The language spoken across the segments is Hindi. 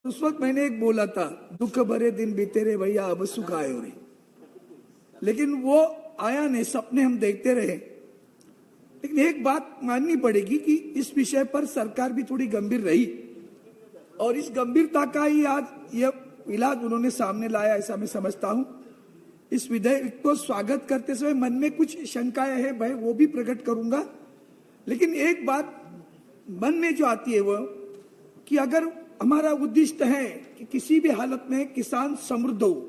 उस वक्त मैंने एक बोला था, दुख भरे दिन बीते रे भैया अब सुख आयो रे, लेकिन वो आया नहीं, सपने हम देखते रहे। लेकिन एक बात माननी पड़ेगी कि इस विषय पर सरकार भी थोड़ी गंभीर रही और इस गंभीरता का ही आज यह इलाज उन्होंने सामने लाया, ऐसा मैं समझता हूं। इस विधेयक को स्वागत करते समय मन में कुछ शंकाएं हैं, भाई वो भी प्रकट करूंगा। लेकिन एक बात मन में जो आती है वो कि अगर हमारा उद्देश्य है कि किसी भी हालत में किसान समृद्ध हो,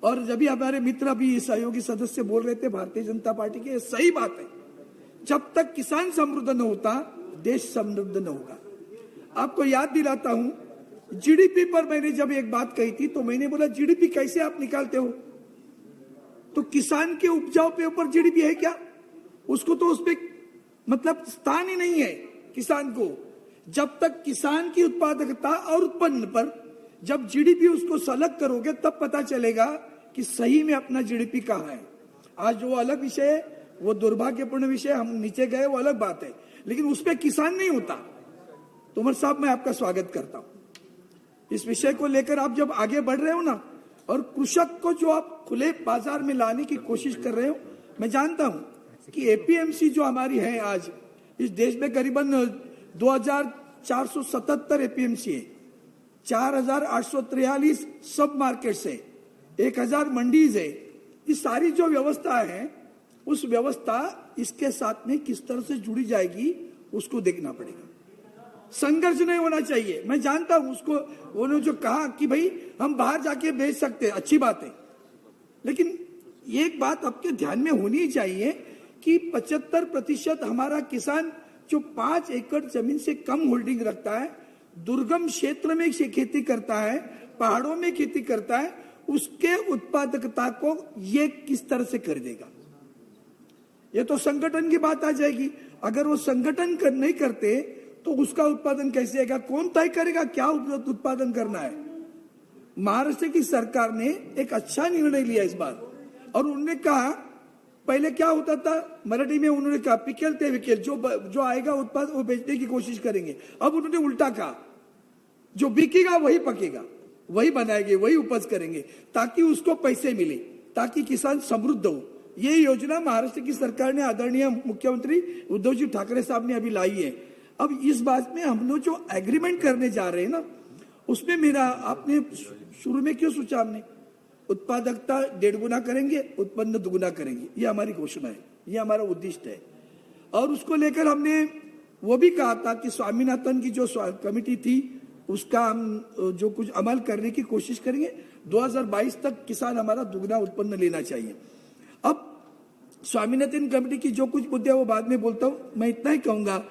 और जब भी हमारे मित्र भी सहयोगी सदस्य बोल रहे थे भारतीय जनता पार्टी के, सही बात है, जब तक किसान समृद्ध न होता देश समृद्ध न होगा। आपको याद दिलाता हूं, जीडीपी पर मैंने जब एक बात कही थी तो मैंने बोला जीडीपी कैसे आप निकालते हो, तो किसान के उपजाऊ पे ऊपर जीडीपी है क्या? उसको तो उसपे मतलब स्थान ही नहीं है किसान को। जब तक किसान की उत्पादकता और उत्पन्न पर जब जीडीपी उसको सलग करोगे तब पता चलेगा कि सही में अपना जीडीपी कहाँ है। आज वो अलग विषय है, वो दुर्भाग्यपूर्ण विषय, हम नीचे गए वो अलग बात है, लेकिन उस पर किसान नहीं होता। तोमर साहब, मैं आपका स्वागत करता हूं। इस विषय को लेकर आप जब आगे बढ़ रहे हो ना, और कृषक को जो आप खुले बाजार में लाने की कोशिश कर रहे हो, मैं जानता हूं कि एपीएमसी जो हमारी है आज इस देश में करीबन 2477 एपीएमसी है, 4843 सब मार्केट्स है, 1000 मंडीज है। ये सारी जो व्यवस्था है उस व्यवस्था इसके साथ में किस तरह से जुड़ी जाएगी उसको देखना पड़ेगा। संघर्ष नहीं होना चाहिए। मैं जानता हूं उसको, उन्होंने जो कहा कि भाई हम बाहर जाके बेच सकते हैं, अच्छी बात है, लेकिन एक बात आपके ध्यान में होनी चाहिए कि 75% हमारा किसान जो 5 एकड़ जमीन से कम होल्डिंग रखता है, दुर्गम क्षेत्र में खेती करता है, पहाड़ों में खेती करता है, उसके उत्पादकता को ये किस तरह से खरीदेगा? ये तो संगठन की बात आ जाएगी। अगर वो संगठन नहीं करते तो उसका उत्पादन कैसे आएगा? कौन तय करेगा क्या उत्पादन करना है? महाराष्ट्र की सरकार ने एक अच्छा निर्णय लिया इस बार, और उन्होंने कहा, पहले क्या होता था मराठी में, उन्होंने कहा पिकेल ते विकेल, जो आएगा उत्पाद वो बेचने की कोशिश करेंगे। अब उन्होंने उल्टा कहा, जो बिकेगा वही पकेगा, वही बनाएंगे, वही उपज करेंगे, ताकि उसको पैसे मिले, ताकि किसान समृद्ध हो। ये योजना महाराष्ट्र की सरकार ने, आदरणीय मुख्यमंत्री उद्धव जी ठाकरे साहब ने अभी लाई है। अब इस बात में हम लोग जो एग्रीमेंट करने जा रहे हैं ना, उसमें मेरा, आपने शुरू में क्यों सोचा, हमने उत्पादकता 1.5 गुना करेंगे, उत्पन्न 2 गुना करेंगे, ये हमारी घोषणा है, ये हमारा उद्देश्य है। और उसको लेकर हमने वो भी कहा था कि स्वामीनाथन की जो कमेटी थी उसका हम जो कुछ अमल करने की कोशिश करेंगे। 2022 तक किसान हमारा 2 गुना उत्पन्न लेना चाहिए। अब स्वामीनाथन कमेटी की जो कुछ मुद्दे वो बाद में बोलता हूं, मैं इतना ही कहूंगा।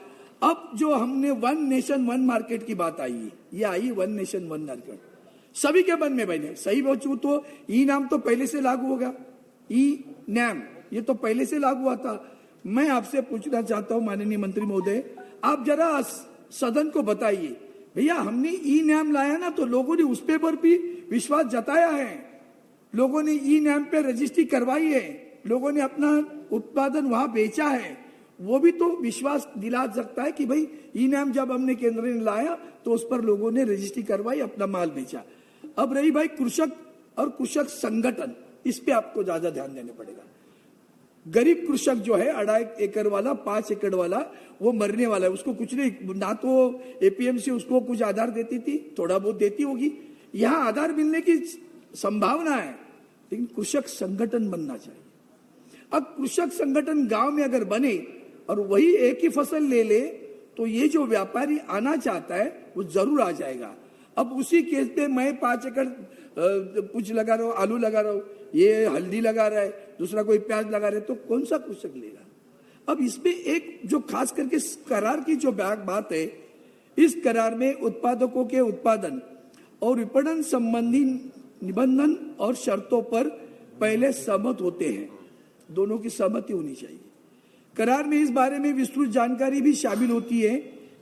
अब जो हमने 1 नेशन 1 मार्केट की बात आई है, ये आई 1 नेशन 1 मार्केट सभी के मन में बने। सही बचू तो ई नाम तो पहले से लागू होगा, ई नैम ये तो पहले से लागू हुआ था। मैं आपसे पूछना चाहता हूं माननीय मंत्री महोदय, आप जरा सदन को बताइए, भैया हमने ई नैम लाया ना, तो लोगों ने उस पर भी विश्वास जताया है, लोगों ने ई नैम पे रजिस्ट्री करवाई है, लोगों ने अपना उत्पादन वहां बेचा है। वो भी तो विश्वास दिला सकता है कि भाई ई नैम जब हमने केंद्र ने लाया तो उस पर लोगों ने रजिस्ट्री करवाई, अपना माल बेचा। अब रही भाई कृषक और कृषक संगठन, इस पे आपको ज्यादा ध्यान देना पड़ेगा। गरीब कृषक जो है 2.5 एकड़ वाला, 5 एकड़ वाला, वो मरने वाला है, उसको कुछ नहीं, ना तो एपीएमसी उसको कुछ आधार देती थी, थोड़ा बहुत देती होगी, यहाँ आधार मिलने की संभावना है, लेकिन कृषक संगठन बनना चाहिए। अब कृषक संगठन गांव में अगर बने और वही एक ही फसल ले ले, तो ये जो व्यापारी आना चाहता है वो जरूर आ जाएगा। अब उसी केस पे मैं 5 एकड़ कुछ लगा रहा हूं, आलू लगा रहा हूं, ये हल्दी लगा रहा है, दूसरा कोई प्याज लगा रहा है, तो कौन सा कृषक लेगा? अब इसमें एक जो खास करके करार की जो बात है, इस करार में उत्पादकों के उत्पादन और विपणन संबंधी निबंधन और शर्तों पर पहले सहमत होते हैं, दोनों की सहमति होनी चाहिए। करार में इस बारे में विस्तृत जानकारी भी शामिल होती है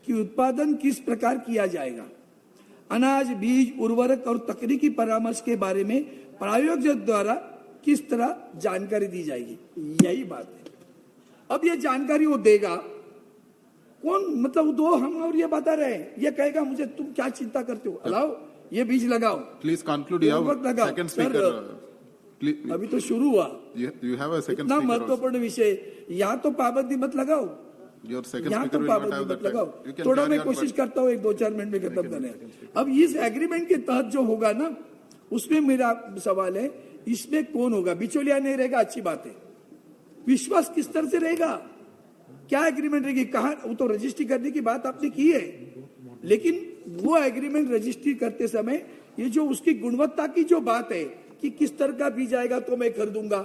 कि उत्पादन किस प्रकार किया जाएगा, अनाज, बीज, उर्वरक और तकनीकी परामर्श के बारे में प्रायोजक द्वारा किस तरह जानकारी दी जाएगी, यही बात है। अब ये जानकारी वो देगा कौन, मतलब दो हम और ये बता रहे हैं, ये कहेगा मुझे तुम क्या चिंता करते हो, अलाओ ये बीज लगाओ। Please conclude. ये वक्त लगाओ। Second sir, speaker. अभी तो शुरू हुआ। You have a second इतना speaker. also. महत्वपूर्ण विषय, यहाँ तो पाबंदी मत लगाओ, Your second यहाँ speaker तो will not पाबंदी have मत that time. लगाओ। You can थोड़ा carry मैं on, कोशिश but- करता हूँ 1-2-4 मिनट में खत्म करने। अब इस एग्रीमेंट के तहत जो होगा ना, उसमें मेरा सवाल है, इसमें कौन होगा? बिचौलिया नहीं रहेगा, अच्छी बात है। विश्वास किस तरह से रहेगा? क्या एग्रीमेंट रहेगी? कहाँ? वो तो रजिस्ट्री करने की बात आपने की है, लेकिन वो एग्रीमेंट रजिस्ट्री करते समय ये जो उसकी गुणवत्ता की जो बात है कि किस तरह का बीज आएगा तो मैं खरीदूंगा।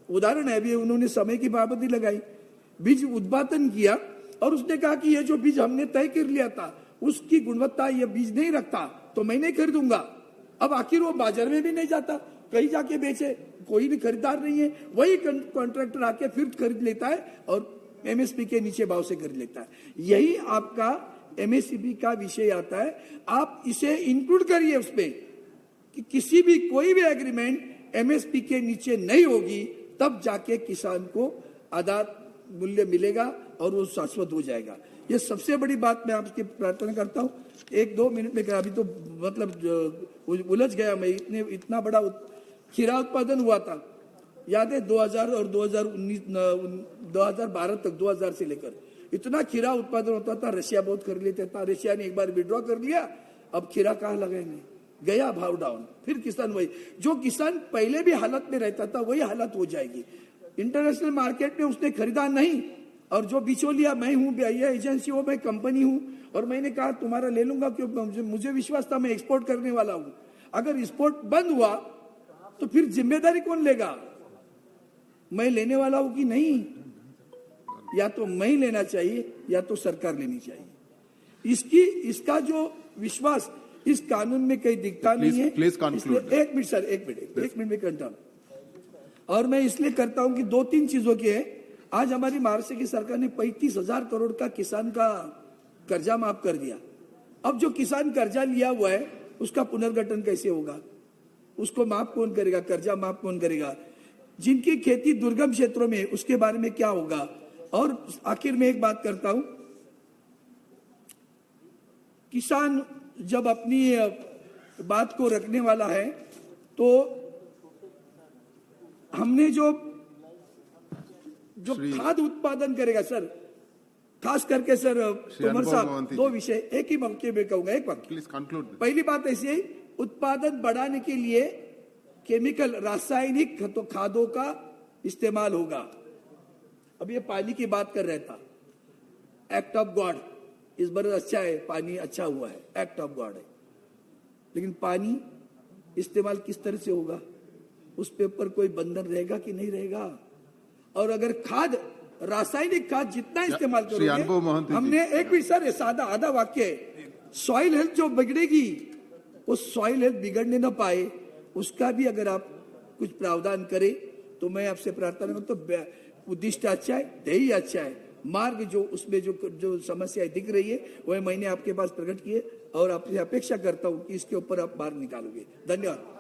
उदाहरण है, अभी उन्होंने समय की पाबंदी लगाई, बीज उत्पादन किया और उसने कहा कि ये जो बीज हमने तय कर लिया था उसकी गुणवत्ता ये बीज नहीं रखता तो मैं नहीं खरीदूंगा। अब आखिर वो बाजार में भी नहीं जाता, कहीं जाके बेचे, कोई भी खरीदार नहीं है, वही कॉन्ट्रैक्टर आके फिर खरीद लेता है और एमएसपी के नीचे भाव से खरीद लेता है। यही आपका एमएसपी का विषय आता है। आप इसे इंक्लूड करिए उसमें कि किसी भी कोई भी एग्रीमेंट एमएसपी के नीचे नहीं होगी, तब जाके किसान को आधार मूल्य मिलेगा और वो शाश्वत हो जाएगा। ये सबसे बड़ी बात मैं आपकी प्रार्थना करता हूँ। 1-2 मिनट में अभी तो मतलब उलझ गया मैं, इतना बड़ा खीरा उत्पादन हुआ था, याद है 2000 और 2019 2012 तक, 2000 से लेकर इतना खीरा उत्पादन होता था। रशिया बहुत खरीद लेता था, रशिया ने एक बार विड्रॉ कर लिया, अब खीरा कहाँ लगाएंगे, गया भाव डाउन। फिर किसान वही, जो किसान पहले भी हालत में रहता था वही हालत हो जाएगी। इंटरनेशनल मार्केट में उसने खरीदा नहीं, और जो बिचौलिया मैं हूँ, ये एजेंसी हो, मैं कंपनी हूँ, और मैंने कहा तुम्हारा ले लूंगा क्यों, मुझे विश्वास था मैं एक्सपोर्ट करने वाला हूँ। अगर एक्सपोर्ट बंद हुआ तो फिर जिम्मेदारी कौन लेगा? मैं लेने वाला हूं कि नहीं? या तो मैं लेना चाहिए या तो सरकार लेनी चाहिए। इसका जो विश्वास इस कानून में कहीं दिखता नहीं है। Please conclude. एक मिनट सर, एक मिनट में करता हूं। और मैं इसलिए करता हूं कि 2-3 चीजों की है। आज हमारी महाराष्ट्र की सरकार ने 35,000 करोड़ का किसान का कर्जा माफ कर दिया। अब जो किसान कर्जा लिया हुआ है उसका पुनर्गठन कैसे होगा? उसको माफ कौन करेगा? कर्जा माफ कौन करेगा? जिनकी खेती दुर्गम क्षेत्रों में, उसके बारे में क्या होगा? और आखिर में एक बात करता हूं, किसान जब अपनी बात को रखने वाला है तो हमने जो खाद उत्पादन करेगा सर, खास करके सर तोमर साहब, 2 विषय एक ही मौके में कहूंगा, एक वक्त। Please conclude. पहली बात ऐसी है, उत्पादन बढ़ाने के लिए केमिकल रासायनिक खादों का इस्तेमाल होगा। अब ये पानी की बात कर रहा था, एक्ट ऑफ गॉड, इस बार अच्छा है, पानी अच्छा हुआ है, एक्ट ऑफ गॉड है, लेकिन पानी इस्तेमाल किस तरह से होगा? उस पे ऊपर कोई बंधन रहेगा कि नहीं रहेगा? और अगर खाद, रासायनिक खाद जितना इस्तेमाल करोगे, हमने एक भी सर सादा आधा वाक्य है, सॉइल हेल्थ जो बिगड़ेगी, वो सॉइल हेल्थ बिगड़ने ना पाए उसका भी अगर आप कुछ प्रावधान करें तो मैं आपसे प्रार्थना करता हूं। तो उद्दिष्ट अच्छा है, ध्येय अच्छा है, मार्ग जो उसमें जो समस्याएं दिख रही है वह मैंने आपके पास प्रकट किए और आपसे अपेक्षा करता हूं कि इसके ऊपर आप मार्ग निकालोगे। धन्यवाद।